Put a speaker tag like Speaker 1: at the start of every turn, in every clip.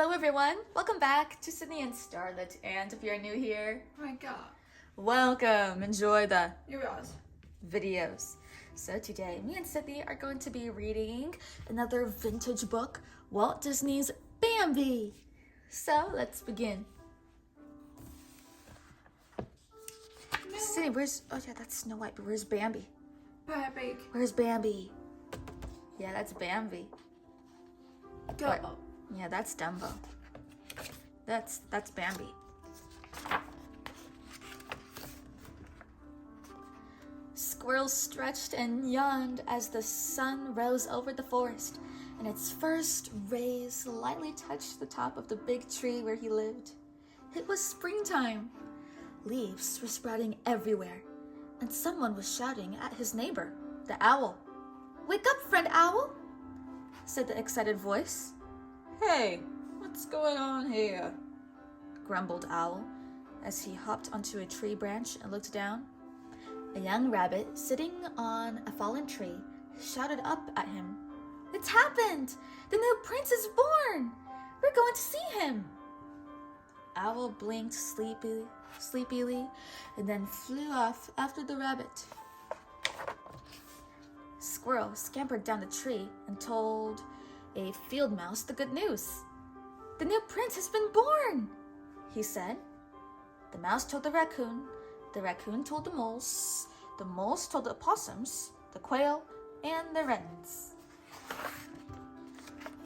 Speaker 1: Hello everyone, welcome back to Sydney and Starlet, and if you're new here,
Speaker 2: Oh my god.
Speaker 1: welcome, enjoy the
Speaker 2: Yours.
Speaker 1: videos. So today, me and Sydney are going to be reading another vintage book, Walt Disney's Bambi. So let's begin.
Speaker 2: No.
Speaker 1: Sydney, oh yeah, that's Snow White, but where's Bambi?
Speaker 2: Bambi.
Speaker 1: Where's Bambi? Yeah, that's Bambi.
Speaker 2: Go.
Speaker 1: What? Yeah, that's Dumbo. That's Bambi. Squirrels stretched and yawned as the sun rose over the forest, and its first rays lightly touched the top of the big tree where he lived. It was springtime. Leaves were sprouting everywhere, and someone was shouting at his neighbor, the owl. "Wake up, friend owl," said the excited voice. "Hey, what's going on here?" grumbled Owl as he hopped onto a tree branch and looked down. A young rabbit sitting on a fallen tree shouted up at him. "It's happened! The new prince is born! We're going to see him!" Owl blinked sleepily and then flew off after the rabbit. Squirrel scampered down the tree and told a field mouse the good news. "The new prince has been born," he said. The mouse told the raccoon told the moles told the opossums, the quail, and the wrens.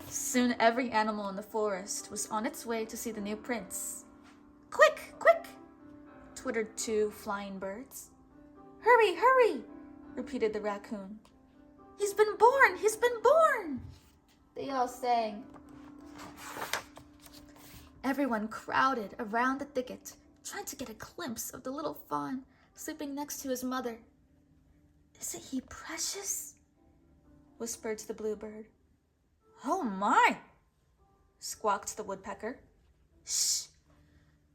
Speaker 1: Soon every animal in the forest was on its way to see the new prince. "Quick, quick!" twittered two flying birds. "Hurry, hurry!" repeated the raccoon. "He's been born! He's been born!" they all sang. Everyone crowded around the thicket, trying to get a glimpse of the little fawn sleeping next to his mother. "Isn't he precious?" whispered the bluebird. "Oh my!" squawked the woodpecker. "Shh!"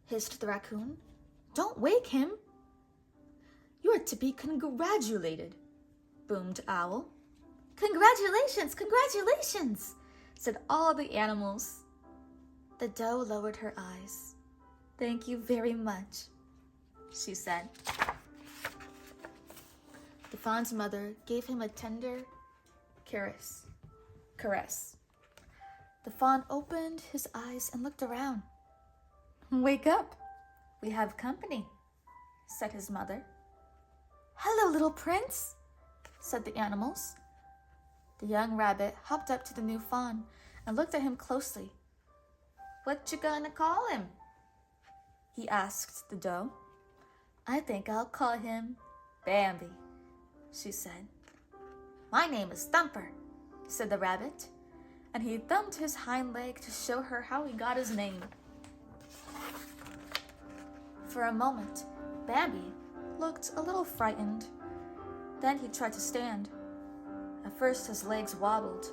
Speaker 1: hissed the raccoon. "Don't wake him." "You are to be congratulated," boomed Owl. "Congratulations, congratulations," said all the animals. The doe lowered her eyes. "Thank you very much," she said. The fawn's mother gave him a tender caress. The fawn opened his eyes and looked around. "Wake up, we have company," said his mother. "Hello, little prince," said the animals. The young rabbit hopped up to the new fawn and looked at him closely. "What you gonna call him?" he asked the doe. "I think I'll call him Bambi," she said. "My name is Thumper," said the rabbit, and he thumped his hind leg to show her how he got his name. For a moment, Bambi looked a little frightened. Then he tried to stand. At first his legs wobbled,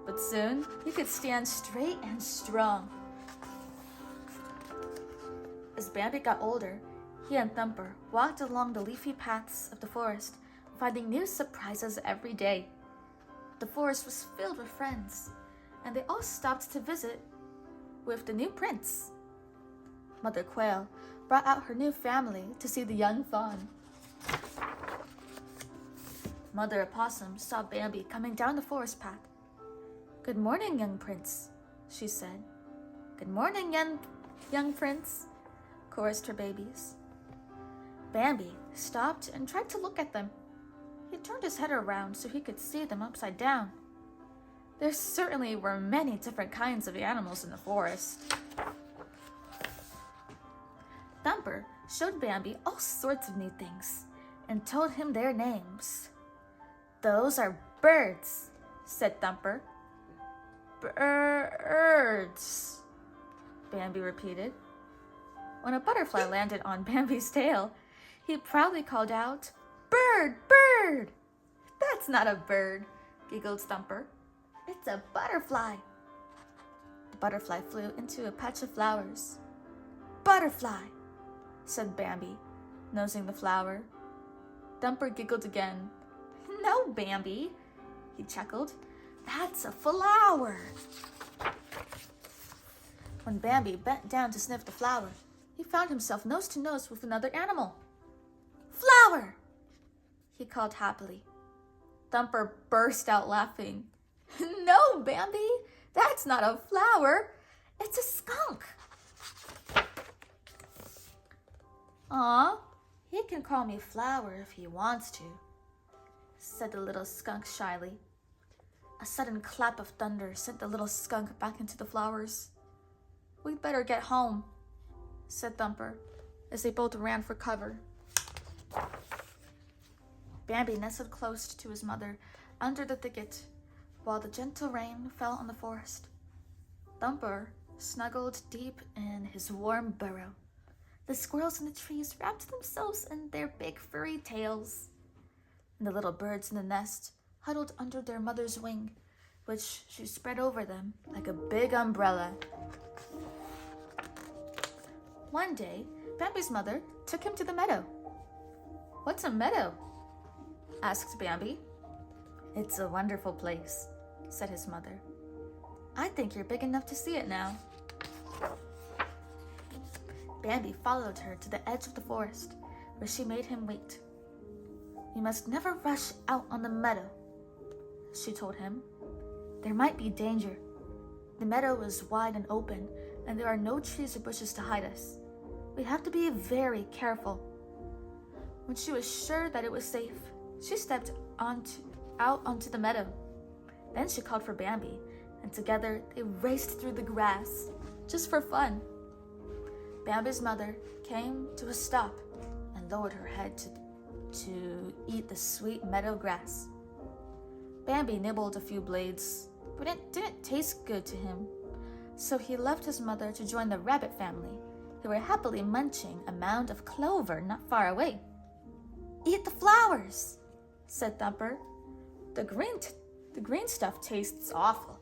Speaker 1: but soon he could stand straight and strong. As Bambi got older, he and Thumper walked along the leafy paths of the forest, finding new surprises every day. The forest was filled with friends, and they all stopped to visit with the new prince. Mother Quail brought out her new family to see the young fawn. Mother Opossum saw Bambi coming down the forest path. "Good morning, young prince," she said. "Good morning, young prince," chorused her babies. Bambi stopped and tried to look at them. He turned his head around so he could see them upside down. There certainly were many different kinds of animals in the forest. Thumper showed Bambi all sorts of new things and told him their names. "Those are birds," said Thumper. "Birds," Bambi repeated. When a butterfly landed on Bambi's tail, he proudly called out, "Bird, bird!" "That's not a bird," giggled Thumper. "It's a butterfly." The butterfly flew into a patch of flowers. "Butterfly," said Bambi, nosing the flower. Thumper giggled again. "No, Bambi," he chuckled. "That's a flower." When Bambi bent down to sniff the flower, he found himself nose to nose with another animal. "Flower!" he called happily. Thumper burst out laughing. "No, Bambi, that's not a flower. It's a skunk." "Aw, he can call me Flower if he wants to," said the little skunk shyly. A sudden clap of thunder sent the little skunk back into the flowers. "We'd better get home," said Thumper, as they both ran for cover. Bambi nestled close to his mother under the thicket, while the gentle rain fell on the forest. Thumper snuggled deep in his warm burrow. The squirrels in the trees wrapped themselves in their big furry tails, and the little birds in the nest huddled under their mother's wing, which she spread over them like a big umbrella. One day, Bambi's mother took him to the meadow. "What's a meadow?" asked Bambi. "It's a wonderful place," said his mother. "I think you're big enough to see it now." Bambi followed her to the edge of the forest, where she made him wait. "You must never rush out on the meadow," she told him. "There might be danger. The meadow is wide and open, and there are no trees or bushes to hide us. We have to be very careful." When she was sure that it was safe, she stepped out onto the meadow. Then she called for Bambi, and together they raced through the grass, just for fun. Bambi's mother came to a stop and lowered her head to eat the sweet meadow grass. Bambi nibbled a few blades, but it didn't taste good to him. So he left his mother to join the rabbit family, who were happily munching a mound of clover not far away. "Eat the flowers," said Thumper. The green stuff tastes awful."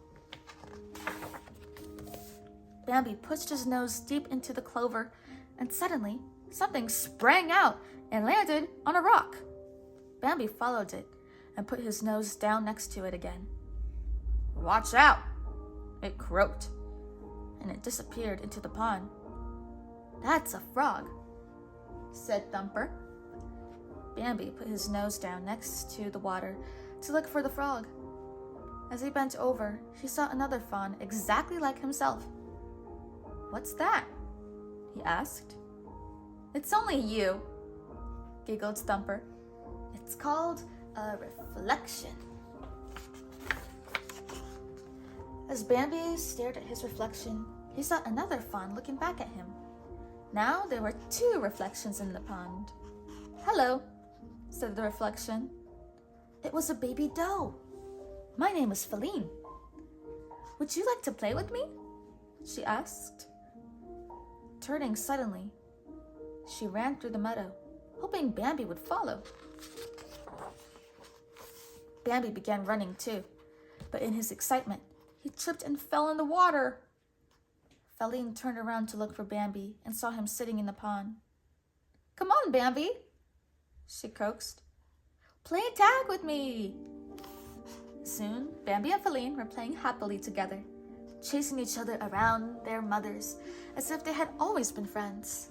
Speaker 1: Bambi pushed his nose deep into the clover, and suddenly something sprang out and landed on a rock. Bambi followed it and put his nose down next to it again. "Watch out," it croaked, and it disappeared into the pond. "That's a frog," said Thumper. Bambi put his nose down next to the water to look for the frog. As he bent over, he saw another fawn exactly like himself. "What's that?" he asked. "It's only you," giggled Thumper. "It's called a reflection." As Bambi stared at his reflection, he saw another fawn looking back at him. Now there were two reflections in the pond. "Hello," said the reflection. It was a baby doe. "My name is Feline. Would you like to play with me?" she asked. Turning suddenly, she ran through the meadow, hoping Bambi would follow. Bambi began running too, but in his excitement, he tripped and fell in the water. Feline turned around to look for Bambi and saw him sitting in the pond. "Come on, Bambi," she coaxed. "Play tag with me." Soon, Bambi and Feline were playing happily together, chasing each other around their mothers as if they had always been friends.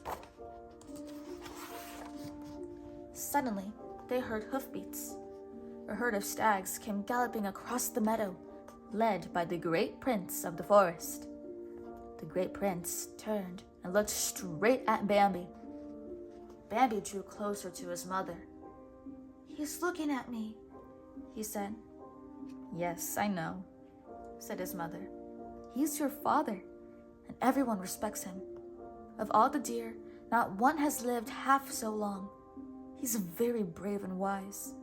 Speaker 1: Suddenly, they heard hoofbeats. A herd of stags came galloping across the meadow, led by the great prince of the forest. The great prince turned and looked straight at Bambi. Bambi drew closer to his mother. "He's looking at me," he said. "Yes, I know," said his mother. "He's your father, and everyone respects him. Of all the deer, not one has lived half so long. He's very brave and wise.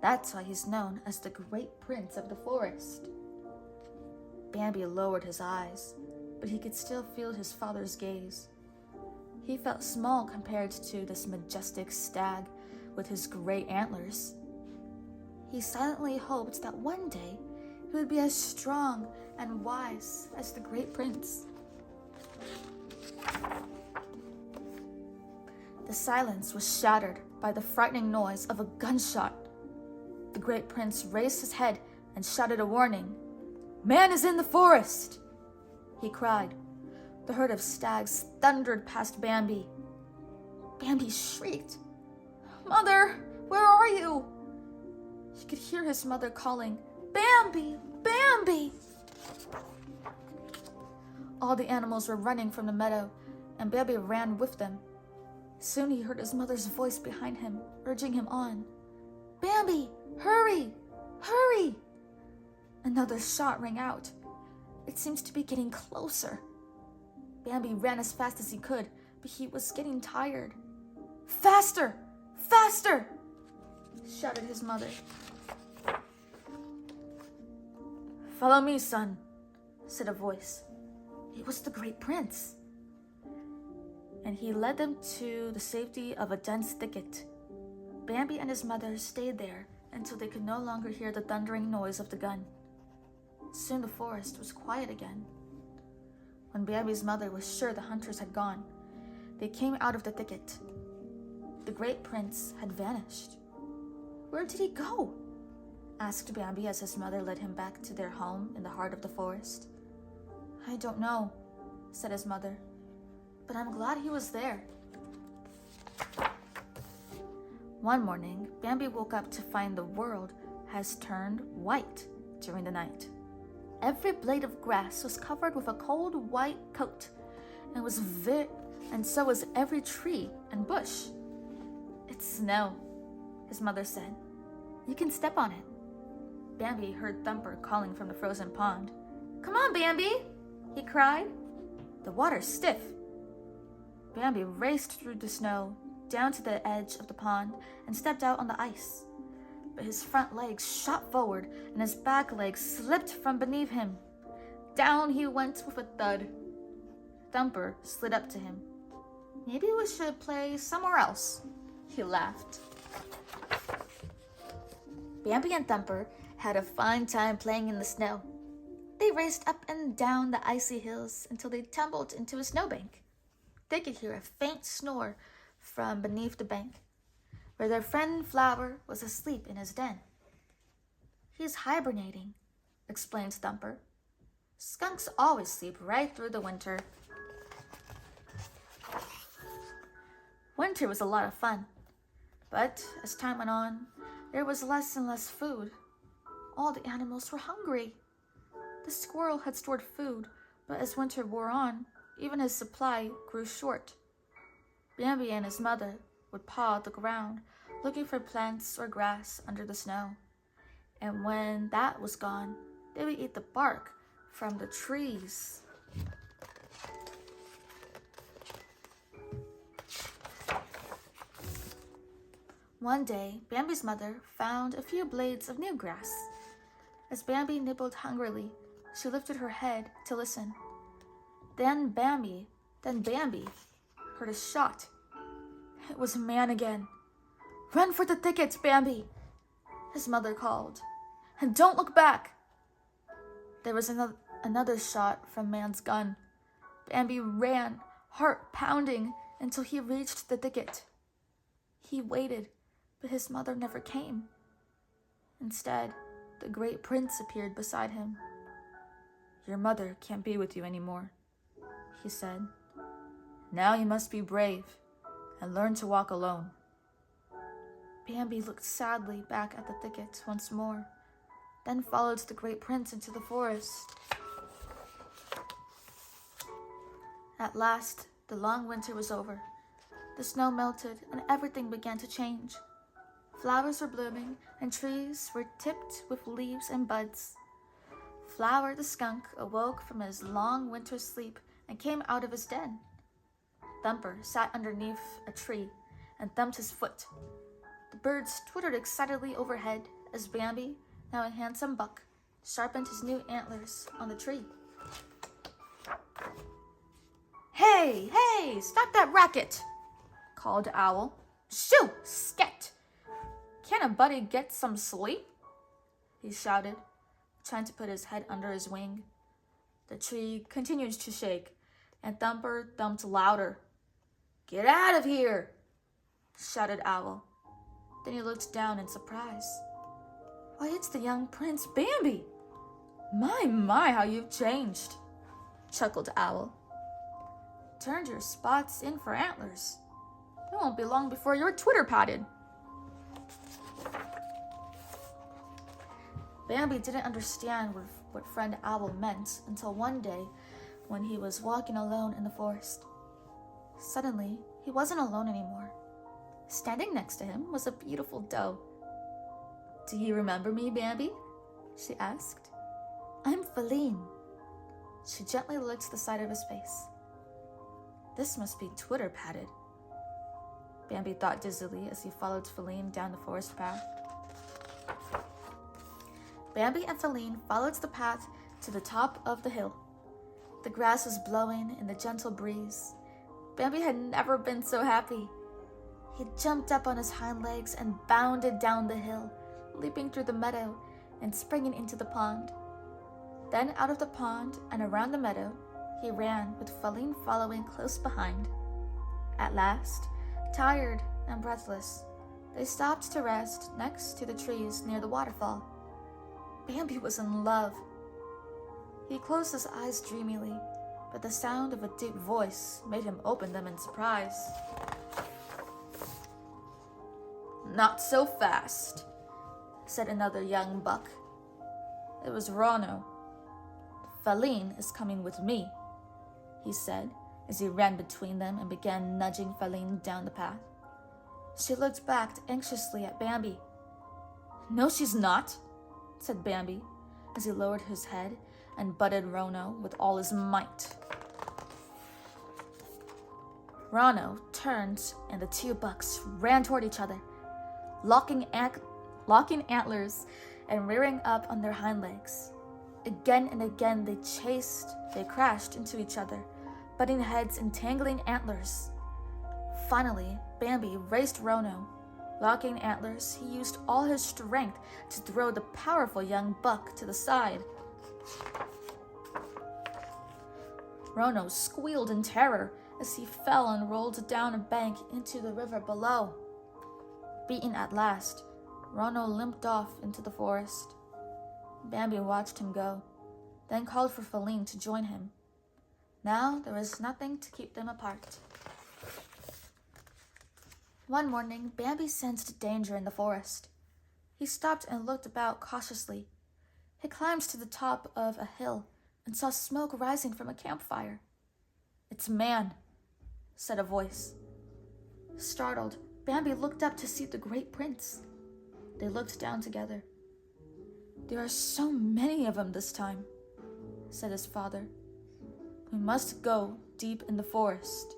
Speaker 1: That's why he's known as the great prince of the forest." Bambi lowered his eyes, but he could still feel his father's gaze. He felt small compared to this majestic stag with his great antlers. He silently hoped that one day he would be as strong and wise as the great prince. The silence was shattered by the frightening noise of a gunshot. The great prince raised his head and shouted a warning. "Man is in the forest!" he cried. The herd of stags thundered past Bambi. Bambi shrieked, "Mother, where are you?" He could hear his mother calling, "Bambi, Bambi!" All the animals were running from the meadow, and Bambi ran with them. Soon he heard his mother's voice behind him, urging him on. "Bambi, hurry, hurry!" Another shot rang out. It seems to be getting closer. Bambi ran as fast as he could, but he was getting tired. "Faster! Faster!" shouted his mother. "Follow me, son," said a voice. It was the Great Prince. And he led them to the safety of a dense thicket. Bambi and his mother stayed there until they could no longer hear the thundering noise of the gun. Soon the forest was quiet again. When Bambi's mother was sure the hunters had gone, they came out of the thicket. The Great Prince had vanished. "Where did he go?" asked Bambi as his mother led him back to their home in the heart of the forest. "I don't know," said his mother, "but I'm glad he was there." One morning, Bambi woke up to find the world has turned white during the night. Every blade of grass was covered with a cold white coat, and so was every tree and bush. "It's snow," his mother said. "You can step on it." Bambi heard Thumper calling from the frozen pond. "Come on, Bambi!" he cried. "The water's stiff." Bambi raced through the snow, down to the edge of the pond, and stepped out on the ice. But his front legs shot forward, and his back legs slipped from beneath him. Down he went with a thud. Thumper slid up to him. "Maybe we should play somewhere else," he laughed. Bambi and Thumper had a fine time playing in the snow. They raced up and down the icy hills until they tumbled into a snowbank. They could hear a faint snore from beneath the bank, where their friend Flower was asleep in his den. "He's hibernating," explained Thumper. "Skunks always sleep right through the winter." Winter was a lot of fun, but as time went on, there was less and less food. All the animals were hungry. The squirrel had stored food, but as winter wore on, even his supply grew short. Bambi and his mother would paw the ground, looking for plants or grass under the snow. And when that was gone, they would eat the bark from the trees. One day, Bambi's mother found a few blades of new grass. As Bambi nibbled hungrily, she lifted her head to listen. Then Bambi heard a shot. It was a man again. "Run for the thickets, Bambi," his mother called. "And don't look back." There was another shot from man's gun. Bambi ran, heart pounding, until he reached the thicket. He waited, but his mother never came. Instead, the Great Prince appeared beside him. "Your mother can't be with you anymore," he said. "Now you must be brave and learn to walk alone." Bambi looked sadly back at the thicket once more, then followed the Great Prince into the forest. At last, the long winter was over. The snow melted and everything began to change. Flowers were blooming and trees were tipped with leaves and buds. Flower the skunk awoke from his long winter sleep and came out of his den. Thumper sat underneath a tree and thumped his foot. The birds twittered excitedly overhead as Bambi, now a handsome buck, sharpened his new antlers on the tree. "Hey, hey, stop that racket!" called Owl. "Shoo, sket! Can't a buddy get some sleep?" he shouted, trying to put his head under his wing. The tree continued to shake, and Thumper thumped louder. "Get out of here!" shouted Owl. Then he looked down in surprise. "Why, it's the young Prince Bambi! My, how you've changed!" chuckled Owl. turned your spots in for antlers. It won't be long before you're twitter-padded. Bambi didn't understand what Friend Owl meant until one day when he was walking alone in the forest. Suddenly, he wasn't alone anymore. Standing next to him was a beautiful doe. "Do you remember me, Bambi?" she asked. "I'm Feline." She gently licked the side of his face. This must be twitter-padded, Bambi thought dizzily as he followed Feline down the forest path. Bambi and Feline followed the path to the top of the hill. The grass was blowing in the gentle breeze. Bambi had never been so happy. He jumped up on his hind legs and bounded down the hill, leaping through the meadow and springing into the pond. Then out of the pond and around the meadow, he ran with Feline following close behind. At last, tired and breathless, they stopped to rest next to the trees near the waterfall. Bambi was in love. He closed his eyes dreamily, but the sound of a deep voice made him open them in surprise. "Not so fast," said another young buck. It was Rono. "Feline is coming with me," he said as he ran between them and began nudging Feline down the path. She looked back anxiously at Bambi. "No, she's not," said Bambi as he lowered his head and butted Rono with all his might. Rono turned and the two bucks ran toward each other, locking antlers and rearing up on their hind legs. Again and again they crashed into each other, butting heads and tangling antlers. Finally, Bambi raced Rono. Locking antlers, he used all his strength to throw the powerful young buck to the side. Rono squealed in terror as he fell and rolled down a bank into the river below. Beaten at last, Rono limped off into the forest. Bambi watched him go, then called for Feline to join him. Now there was nothing to keep them apart. One morning, Bambi sensed danger in the forest. He stopped and looked about cautiously. He climbed to the top of a hill and saw smoke rising from a campfire. "It's a man," said a voice. Startled, Bambi looked up to see the great prince. They looked down together. "There are so many of them this time," said his father. "We must go deep in the forest."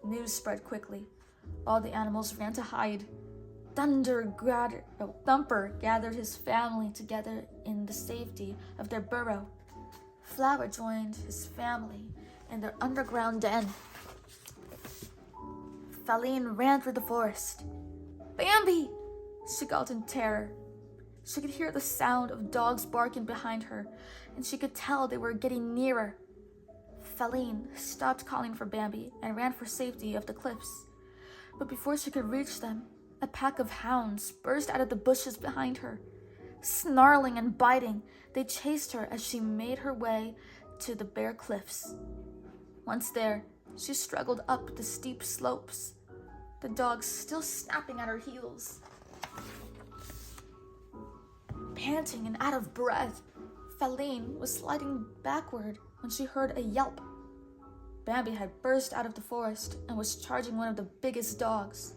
Speaker 1: News spread quickly. All the animals ran to hide. Thumper gathered his family together in the safety of their burrow. Flower joined his family in their underground den. Feline ran through the forest. "Bambi!" she called in terror. She could hear the sound of dogs barking behind her, and she could tell they were getting nearer. Feline stopped calling for Bambi and ran for safety up the cliffs. But before she could reach them, a pack of hounds burst out of the bushes behind her. Snarling and biting, they chased her as she made her way to the bare cliffs. Once there, she struggled up the steep slopes, the dogs still snapping at her heels. Panting and out of breath, Feline was sliding backward when she heard a yelp. Bambi had burst out of the forest and was charging one of the biggest dogs.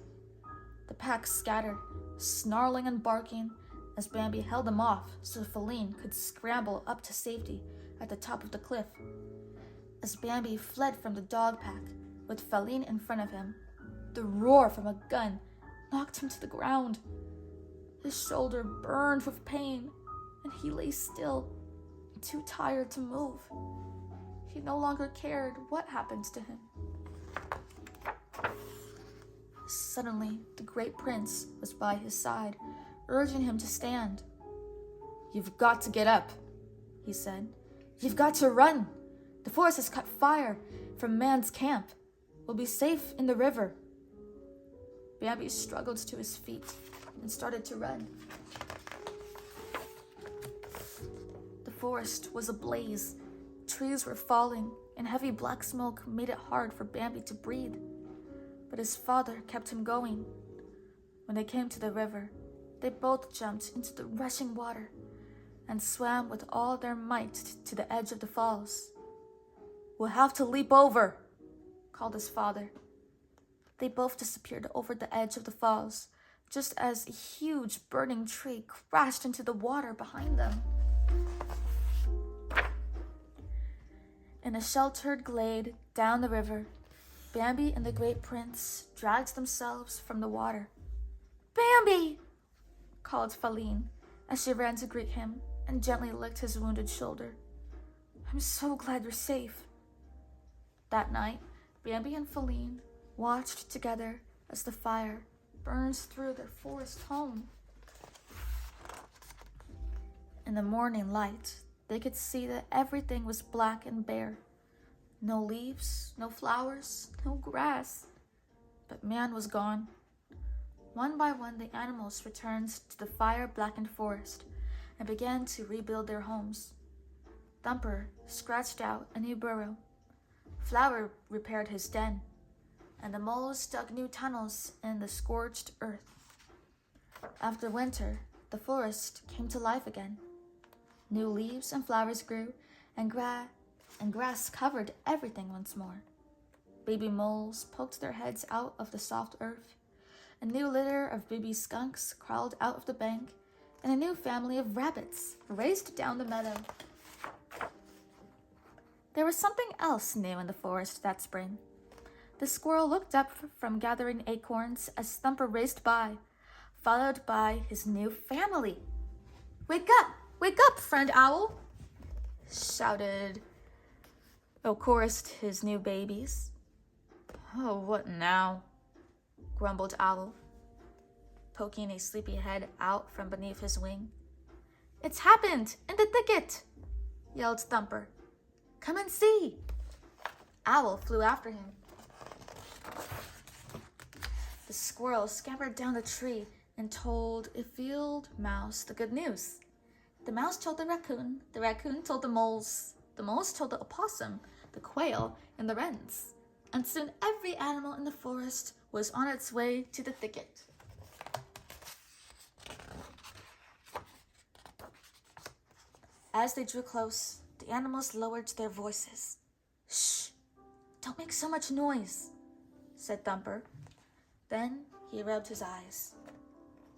Speaker 1: The pack scattered, snarling and barking, as Bambi held them off so Feline could scramble up to safety at the top of the cliff. As Bambi fled from the dog pack, with Feline in front of him, the roar from a gun knocked him to the ground. His shoulder burned with pain, and he lay still, too tired to move. He no longer cared what happened to him. Suddenly, the great prince was by his side, urging him to stand. "You've got to get up," he said. "You've got to run. The forest has caught fire from man's camp. We'll be safe in the river." Bambi struggled to his feet and started to run. The forest was ablaze. Trees were falling, and heavy black smoke made it hard for Bambi to breathe. But his father kept him going. When they came to the river, they both jumped into the rushing water and swam with all their might to the edge of the falls. "We'll have to leap over," called his father. They both disappeared over the edge of the falls, just as a huge burning tree crashed into the water behind them. In a sheltered glade down the river, Bambi and the great prince dragged themselves from the water. "Bambi!" called Faline as she ran to greet him and gently licked his wounded shoulder. "I'm so glad you're safe." That night, Bambi and Faline watched together as the fire burns through their forest home. In the morning light, they could see that everything was black and bare. No leaves, no flowers, no grass. But man was gone. One by one, the animals returned to the fire-blackened forest and began to rebuild their homes. Thumper scratched out a new burrow. Flower repaired his den, and the moles dug new tunnels in the scorched earth. After winter, the forest came to life again. New leaves and flowers grew, and grass covered everything once more. Baby moles poked their heads out of the soft earth. A new litter of baby skunks crawled out of the bank, and a new family of rabbits raced down the meadow. There was something else new in the forest that spring. The squirrel looked up from gathering acorns as Thumper raced by, followed by his new family. Wake up, friend owl!" chorused his new babies. "Oh, what now?" grumbled Owl, poking a sleepy head out from beneath his wing. "It's happened in the thicket!" yelled Thumper. "Come and see!" Owl flew after him. The squirrel scampered down the tree and told a field mouse the good news. The mouse told the raccoon told the moles told the opossum, the quail, and the wrens. And soon every animal in the forest was on its way to the thicket. As they drew close, the animals lowered their voices. "Shh! Don't make so much noise," said Thumper. Then he rubbed his eyes.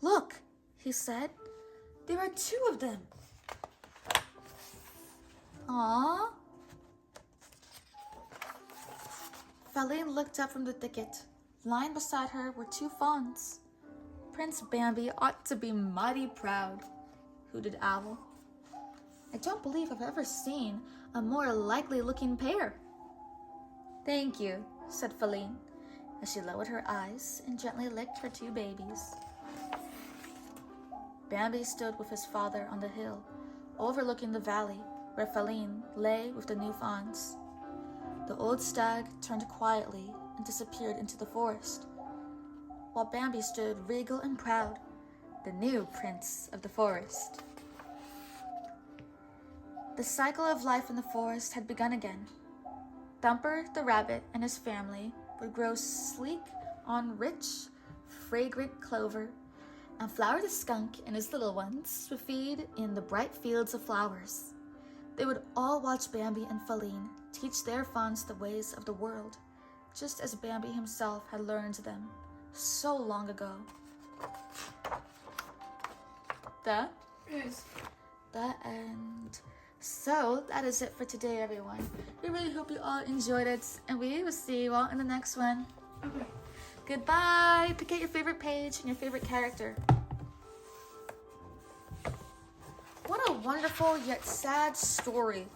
Speaker 1: "Look," he said. "There are 2 of them." "Aww." Faline looked up from the thicket. Lying beside her were 2 fawns. "Prince Bambi ought to be mighty proud," hooted Owl. "I don't believe I've ever seen a more likely-looking pair." "Thank you," said Faline, as she lowered her eyes and gently licked her 2 babies. Bambi stood with his father on the hill, overlooking the valley where Faline lay with the new fawns. The old stag turned quietly and disappeared into the forest, while Bambi stood regal and proud, the new prince of the forest. The cycle of life in the forest had begun again. Thumper the rabbit and his family would grow sleek on rich, fragrant clover, and Flower the skunk and his little ones would feed in the bright fields of flowers. They would all watch Bambi and Faline teach their fawns the ways of the world, just as Bambi himself had learned them so long ago. The end. So that is it for today, everyone. We really hope you all enjoyed it, and we will see you all in the next one.
Speaker 2: Okay.
Speaker 1: Goodbye. Pick out your favorite page and your favorite character. What a wonderful yet sad story.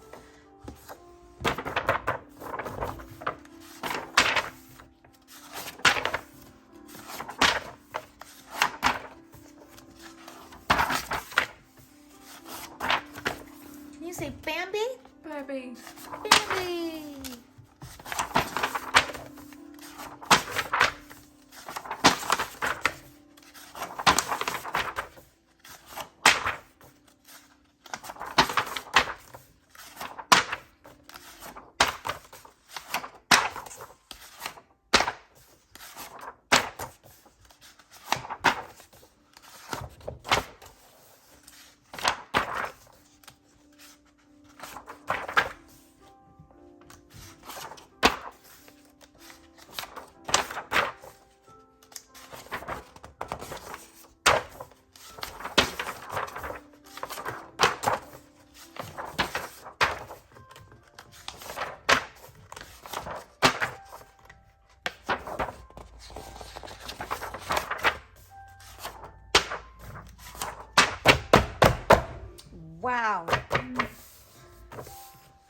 Speaker 1: Can you say Bambi?
Speaker 2: Bambi.
Speaker 1: Bambi.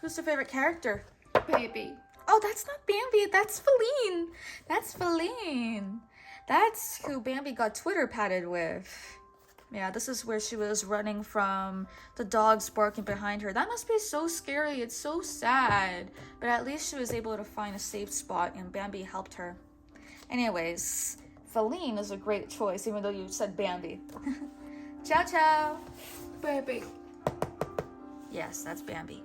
Speaker 1: Who's your favorite character?
Speaker 2: Baby.
Speaker 1: Oh, that's not Bambi. That's Feline. That's Feline. That's who Bambi got Twitter patted with. Yeah, this is where she was running from the dogs barking behind her. That must be so scary. It's so sad. But at least she was able to find a safe spot and Bambi helped her. Anyways, Feline is a great choice, even though you said Bambi. Ciao, ciao.
Speaker 2: Baby.
Speaker 1: Yes, that's Bambi.